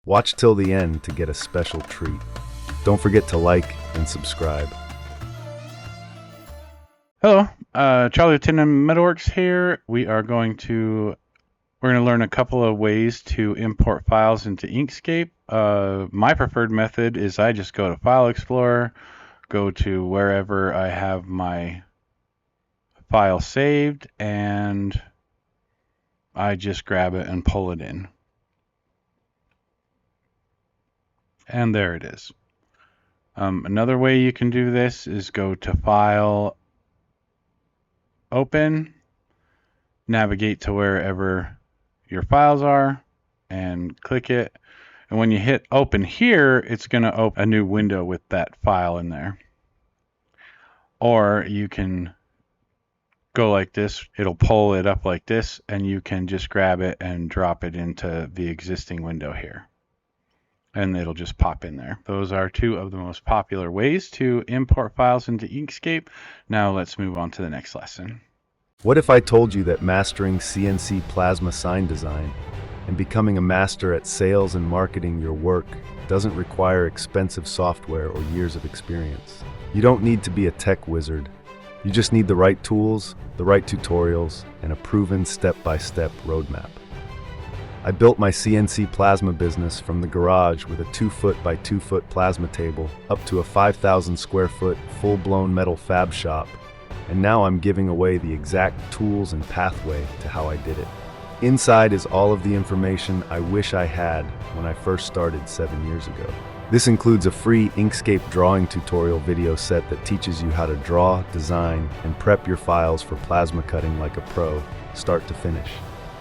Watch till the end to get a special treat. Don't forget to like and subscribe. Hello, Charlie Lieutenant Metalworks here. We're going to learn a couple of ways to import files into Inkscape. My preferred method is I just go to File Explorer, go to wherever I have my file saved, and I just grab it and pull it in. And there it is. Another way you can do this is go to File, Open, navigate to wherever your files are, and click it. And when you hit Open here, it's going to open a new window with that file in there. Or you can go like this. It'll pull it up like this, and you can just grab it and drop it into the existing window here. And it'll just pop in there. Those are two of the most popular ways to import files into Inkscape. Now let's move on to the next lesson. What if I told you that mastering CNC plasma sign design and becoming a master at sales and marketing your work doesn't require expensive software or years of experience? You don't need to be a tech wizard. You just need the right tools, the right tutorials, and a proven step-by-step roadmap. I built my CNC plasma business from the garage with a 2-foot by 2-foot plasma table up to a 5,000 square foot full-blown metal fab shop, and now I'm giving away the exact tools and pathway to how I did it. Inside is all of the information I wish I had when I first started 7 years ago. This includes a free Inkscape drawing tutorial video set that teaches you how to draw, design, and prep your files for plasma cutting like a pro, start to finish.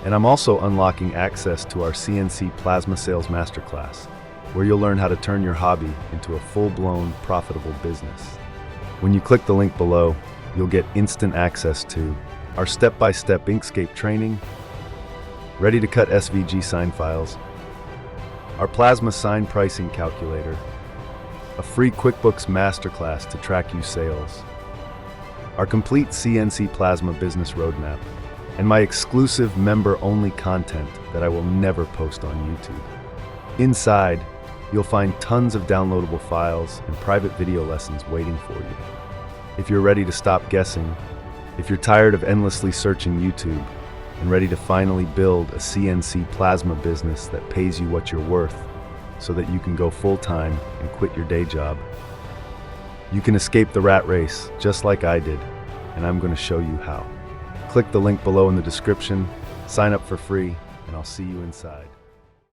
And I'm also unlocking access to our CNC Plasma Sales Masterclass, where you'll learn how to turn your hobby into a full-blown, profitable business. When you click the link below, you'll get instant access to our step-by-step Inkscape training, ready to cut SVG sign files, our plasma sign pricing calculator, a free QuickBooks Masterclass to track your sales, our complete CNC plasma business roadmap, and my exclusive member-only content that I will never post on YouTube. Inside, you'll find tons of downloadable files and private video lessons waiting for you. If you're ready to stop guessing, if you're tired of endlessly searching YouTube, and ready to finally build a CNC plasma business that pays you what you're worth so that you can go full-time and quit your day job, you can escape the rat race just like I did, and I'm going to show you how. Click the link below in the description, sign up for free, and I'll see you inside.